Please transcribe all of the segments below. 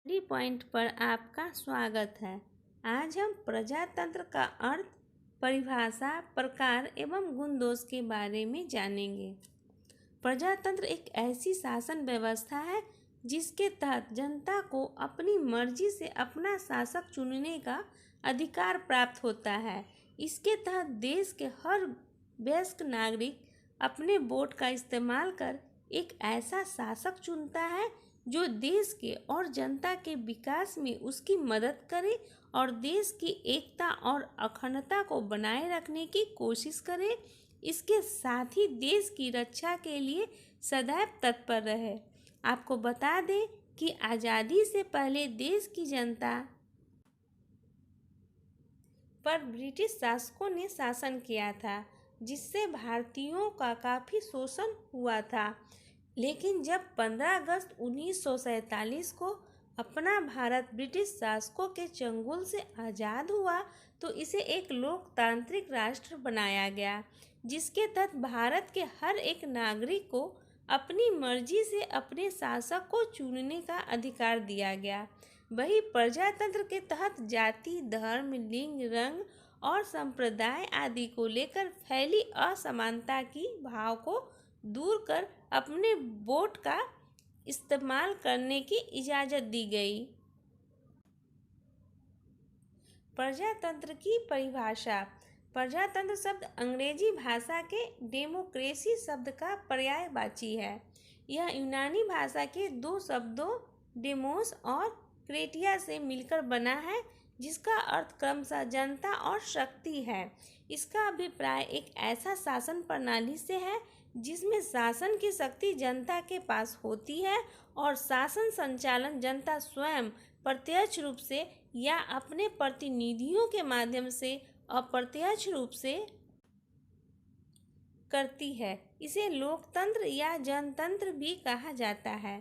Study point पर आपका स्वागत है। आज हम प्रजातंत्र का अर्थ, परिभाषा, प्रकार एवं गुण दोष के बारे में जानेंगे। प्रजातंत्र एक ऐसी शासन व्यवस्था है जिसके तहत जनता को अपनी मर्जी से अपना शासक चुनने का अधिकार प्राप्त होता है। इसके तहत देश के हर वयस्क नागरिक अपने वोट का इस्तेमाल कर एक ऐसा शासक चुनता है जो देश के और जनता के विकास में उसकी मदद करे और देश की एकता और अखंडता को बनाए रखने की कोशिश करे। इसके साथ ही देश की रक्षा के लिए सदैव तत्पर रहे। आपको बता दें कि आज़ादी से पहले देश की जनता पर ब्रिटिश शासकों ने शासन किया था, जिससे भारतीयों का काफ़ी शोषण हुआ था। लेकिन जब 15 अगस्त 1947 को अपना भारत ब्रिटिश शासकों के चंगुल से आज़ाद हुआ तो इसे एक लोकतांत्रिक राष्ट्र बनाया गया, जिसके तहत भारत के हर एक नागरिक को अपनी मर्जी से अपने शासक को चुनने का अधिकार दिया गया। वही प्रजातंत्र के तहत जाति, धर्म, लिंग, रंग और संप्रदाय आदि को लेकर फैली असमानता की भाव को दूर कर अपने वोट का इस्तेमाल करने की इजाज़त दी गई। प्रजातंत्र की परिभाषा। प्रजातंत्र शब्द अंग्रेजी भाषा के डेमोक्रेसी शब्द का पर्यायवाची है। यह यूनानी भाषा के दो शब्दों डेमोस और क्रेटिया से मिलकर बना है, जिसका अर्थ क्रमशः जनता और शक्ति है। इसका अभिप्राय एक ऐसा शासन प्रणाली से है जिसमें शासन की शक्ति जनता के पास होती है और शासन संचालन जनता स्वयं प्रत्यक्ष रूप से या अपने प्रतिनिधियों के माध्यम से अप्रत्यक्ष रूप से करती है। इसे लोकतंत्र या जनतंत्र भी कहा जाता है।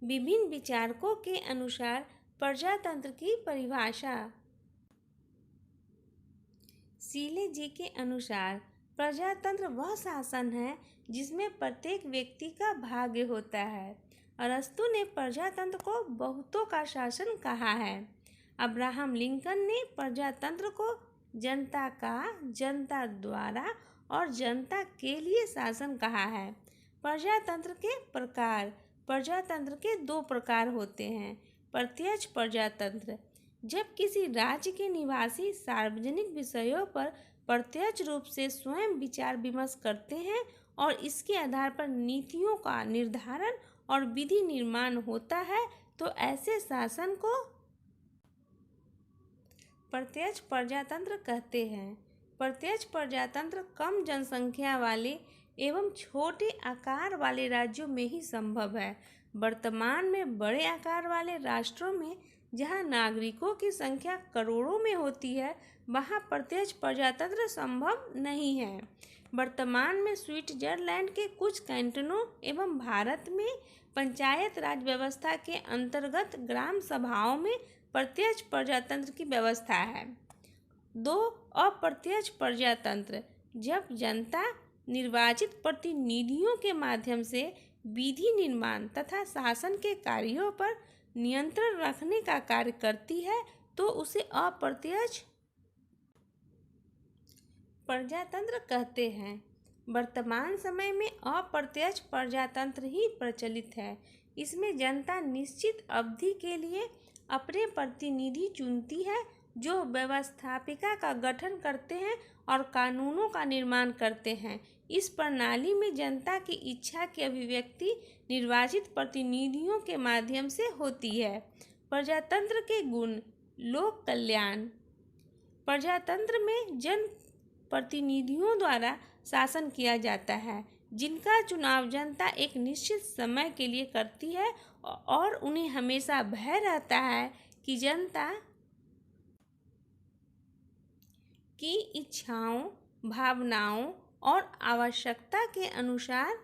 विभिन्न विचारकों के अनुसार प्रजातंत्र की परिभाषा। सीले जी के अनुसार प्रजातंत्र वह शासन है जिसमें प्रत्येक व्यक्ति का भाग्य होता है। अरस्तु ने प्रजातंत्र को बहुतों का शासन कहा है। अब्राहम लिंकन ने प्रजातंत्र को जनता का, जनता द्वारा और जनता के लिए शासन कहा है। प्रजातंत्र के प्रकार। प्रजातंत्र के दो प्रकार होते हैं। प्रत्यक्ष प्रजातंत्र, जब किसी राज्य के निवासी सार्वजनिक विषयों पर प्रत्यक्ष रूप से स्वयं विचार विमर्श करते हैं और इसके आधार पर नीतियों का निर्धारण और विधि निर्माण होता है, तो ऐसे शासन को प्रत्यक्ष प्रजातंत्र कहते हैं। प्रत्यक्ष प्रजातंत्र कम जनसंख्या वाले एवं छोटे आकार वाले राज्यों में ही संभव है। वर्तमान में बड़े आकार वाले राष्ट्रों में, जहां नागरिकों की संख्या करोड़ों में होती है, वहां प्रत्यक्ष प्रजातंत्र संभव नहीं है। वर्तमान में स्विट्जरलैंड के कुछ कैंटनों एवं भारत में पंचायत राज व्यवस्था के अंतर्गत ग्राम सभाओं में प्रत्यक्ष प्रजातंत्र की व्यवस्था है। दो, अप्रत्यक्ष प्रजातंत्र, जब जनता निर्वाचित प्रतिनिधियों के माध्यम से विधि निर्माण तथा शासन के कार्यों पर नियंत्रण रखने का कार्य करती है, तो उसे अप्रत्यक्ष प्रजातंत्र कहते हैं। वर्तमान समय में अप्रत्यक्ष प्रजातंत्र ही प्रचलित है। इसमें जनता निश्चित अवधि के लिए अपने प्रतिनिधि चुनती है, जो व्यवस्थापिका का गठन करते हैं और कानूनों का निर्माण करते हैं। इस प्रणाली में जनता की इच्छा की अभिव्यक्ति निर्वाचित प्रतिनिधियों के माध्यम से होती है। प्रजातंत्र के गुण। लोक कल्याण। प्रजातंत्र में जन प्रतिनिधियों द्वारा शासन किया जाता है, जिनका चुनाव जनता एक निश्चित समय के लिए करती है और उन्हें हमेशा भय रहता है कि जनता की इच्छाओं, भावनाओं और आवश्यकता के अनुसार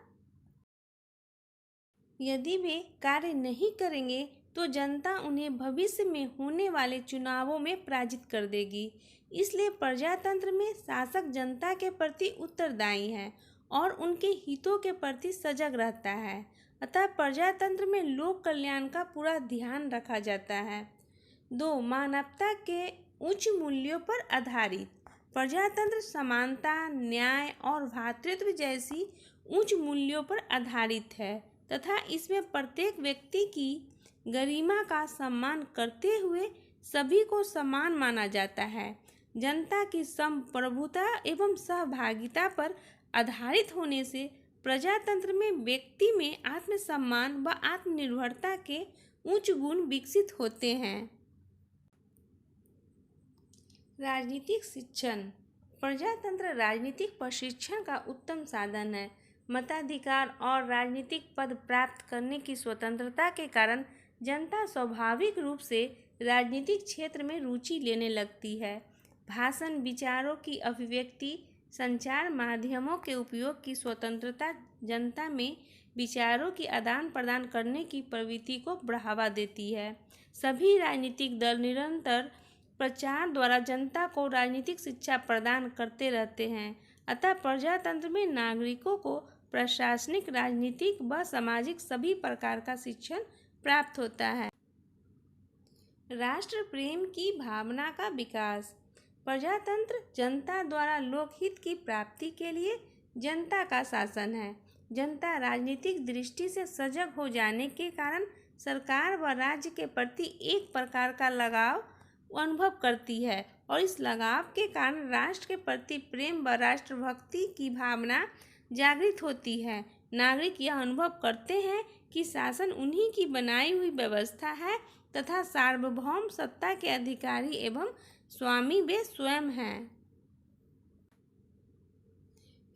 यदि वे कार्य नहीं करेंगे तो जनता उन्हें भविष्य में होने वाले चुनावों में पराजित कर देगी। इसलिए प्रजातंत्र में शासक जनता के प्रति उत्तरदायी है और उनके हितों के प्रति सजग रहता है। अतः प्रजातंत्र में लोक कल्याण का पूरा ध्यान रखा जाता है। 2. मानवता के उच्च मूल्यों पर आधारित। प्रजातंत्र समानता, न्याय और भ्रातृत्व जैसी उच्च मूल्यों पर आधारित है तथा इसमें प्रत्येक व्यक्ति की गरिमा का सम्मान करते हुए सभी को समान माना जाता है। जनता की संप्रभुता एवं सहभागिता पर आधारित होने से प्रजातंत्र में व्यक्ति में आत्मसम्मान व आत्मनिर्भरता के उच्च गुण विकसित होते हैं। राजनीतिक शिक्षण। प्रजातंत्र राजनीतिक प्रशिक्षण का उत्तम साधन है। मताधिकार और राजनीतिक पद प्राप्त करने की स्वतंत्रता के कारण जनता स्वाभाविक रूप से राजनीतिक क्षेत्र में रुचि लेने लगती है। भाषण, विचारों की अभिव्यक्ति, संचार माध्यमों के उपयोग की स्वतंत्रता जनता में विचारों की आदान प्रदान करने की प्रवृत्ति को बढ़ावा देती है। सभी राजनीतिक दल निरंतर प्रचार द्वारा जनता को राजनीतिक शिक्षा प्रदान करते रहते हैं। अतः प्रजातंत्र में नागरिकों को प्रशासनिक, राजनीतिक व सामाजिक सभी प्रकार का शिक्षण प्राप्त होता है। राष्ट्र प्रेम की भावना का विकास। प्रजातंत्र जनता द्वारा लोकहित की प्राप्ति के लिए जनता का शासन है। जनता राजनीतिक दृष्टि से सजग हो जाने के कारण सरकार व राज्य के प्रति एक प्रकार का लगाव अनुभव करती है और इस लगाव के कारण राष्ट्र के प्रति प्रेम व राष्ट्रभक्ति की भावना जागृत होती है। नागरिक यह अनुभव करते हैं कि शासन उन्हीं की बनाई हुई व्यवस्था है तथा सार्वभौम सत्ता के अधिकारी एवं स्वामी वे स्वयं हैं।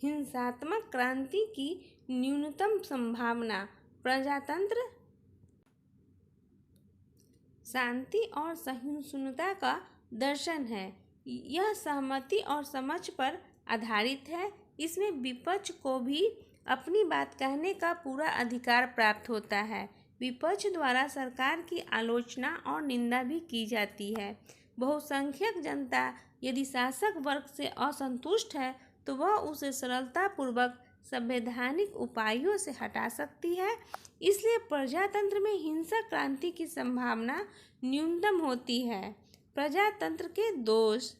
हिंसात्मक क्रांति की न्यूनतम संभावना। प्रजातंत्र शांति और सहिष्णुता का दर्शन है। यह सहमति और समझ पर आधारित है। इसमें विपक्ष को भी अपनी बात कहने का पूरा अधिकार प्राप्त होता है। विपक्ष द्वारा सरकार की आलोचना और निंदा भी की जाती है। बहुसंख्यक जनता यदि शासक वर्ग से असंतुष्ट है तो वह उसे सरलतापूर्वक संवैधानिक उपायों से हटा सकती है। इसलिए प्रजातंत्र में हिंसक क्रांति की संभावना न्यूनतम होती है। प्रजातंत्र के दोष।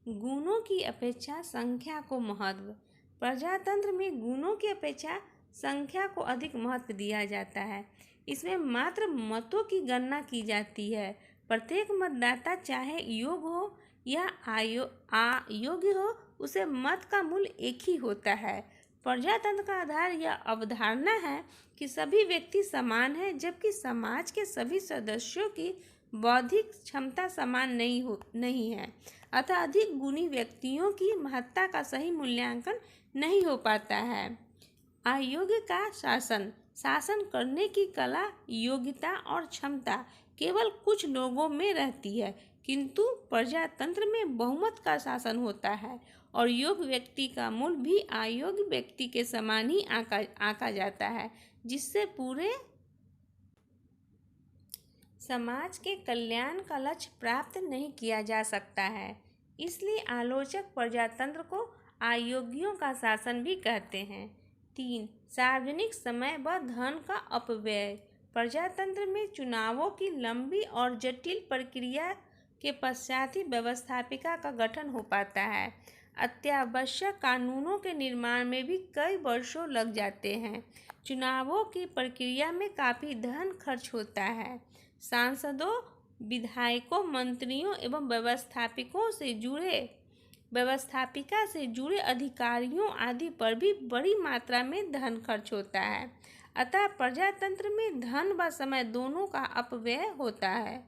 गुणों की अपेक्षा संख्या को महत्व। प्रजातंत्र में गुणों की अपेक्षा संख्या को अधिक महत्व दिया जाता है। इसमें मात्र मतों की गणना की जाती है। प्रत्येक मतदाता चाहे योग्य हो या अयोग्य हो, उसे मत का मूल्य एक ही होता है। प्रजातंत्र का आधार यह अवधारणा है कि सभी व्यक्ति समान हैं, जबकि समाज के सभी सदस्यों की बौद्धिक क्षमता समान नहीं है। अतः अधिक गुणी व्यक्तियों की महत्ता का सही मूल्यांकन नहीं हो पाता है। अयोग्य का शासन करने की कला, योग्यता और क्षमता केवल कुछ लोगों में रहती है, किंतु प्रजातंत्र में बहुमत का शासन होता है और योग्य व्यक्ति का मूल्य भी अयोग्य व्यक्ति के समान ही आंका जाता है, जिससे पूरे समाज के कल्याण का लक्ष्य प्राप्त नहीं किया जा सकता है। इसलिए आलोचक प्रजातंत्र को अयोग्यों का शासन भी कहते हैं। 3. सार्वजनिक समय व धन का अपव्यय। प्रजातंत्र में चुनावों की लंबी और जटिल प्रक्रिया के पश्चात ही व्यवस्थापिका का गठन हो पाता है। अत्यावश्यक कानूनों के निर्माण में भी कई वर्षों लग जाते हैं। चुनावों की प्रक्रिया में काफ़ी धन खर्च होता है। सांसदों, विधायकों, मंत्रियों एवं व्यवस्थापिका से जुड़े अधिकारियों आदि पर भी बड़ी मात्रा में धन खर्च होता है। अतः प्रजातंत्र में धन व समय दोनों का अपव्यय होता है।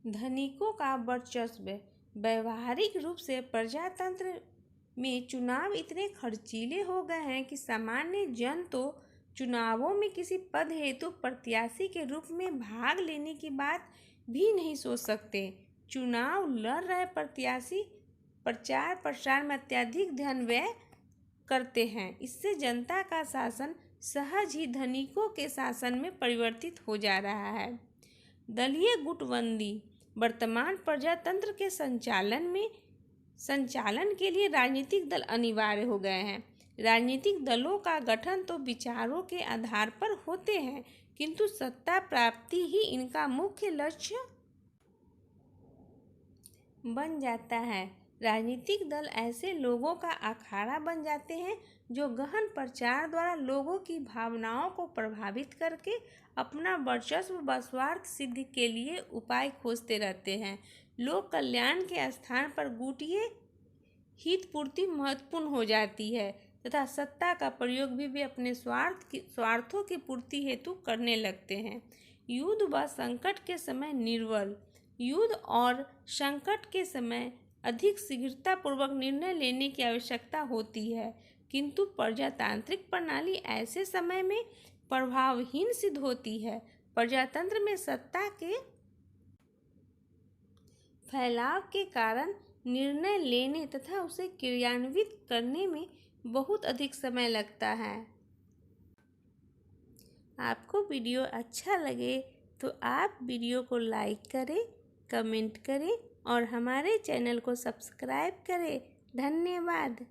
धनिकों का वर्चस्व। व्यवहारिक रूप से प्रजातंत्र में चुनाव इतने खर्चीले हो गए हैं कि सामान्य जन तो चुनावों में किसी पद हेतु प्रत्याशी के रूप में भाग लेने की बात भी नहीं सोच सकते। चुनाव लड़ रहे प्रत्याशी प्रचार प्रसार में अत्यधिक धन व्यय करते हैं। इससे जनता का शासन सहज ही धनिकों के शासन में परिवर्तित हो जा रहा है। दलीय गुटबंदी। वर्तमान प्रजातंत्र के संचालन के लिए राजनीतिक दल अनिवार्य हो गए हैं। राजनीतिक दलों का गठन तो विचारों के आधार पर होते हैं, किंतु सत्ता प्राप्ति ही इनका मुख्य लक्ष्य बन जाता है। राजनीतिक दल ऐसे लोगों का अखाड़ा बन जाते हैं जो गहन प्रचार द्वारा लोगों की भावनाओं को प्रभावित करके अपना वर्चस्व व स्वार्थ सिद्धि के लिए उपाय खोजते रहते हैं। लोक कल्याण के स्थान पर गुटिये हित पूर्ति महत्वपूर्ण हो जाती है तथा सत्ता का प्रयोग भी वे अपने स्वार्थों की पूर्ति हेतु करने लगते हैं। युद्ध व संकट के समय निर्बल, युद्ध और संकट के समय अधिक शीघ्रतापूर्वक निर्णय लेने की आवश्यकता होती है, किंतु प्रजातांत्रिक प्रणाली ऐसे समय में प्रभावहीन सिद्ध होती है। प्रजातंत्र में सत्ता के फैलाव के कारण निर्णय लेने तथा उसे क्रियान्वित करने में बहुत अधिक समय लगता है। आपको वीडियो अच्छा लगे तो आप वीडियो को लाइक करें, कमेंट करें और हमारे चैनल को सब्सक्राइब करें। धन्यवाद।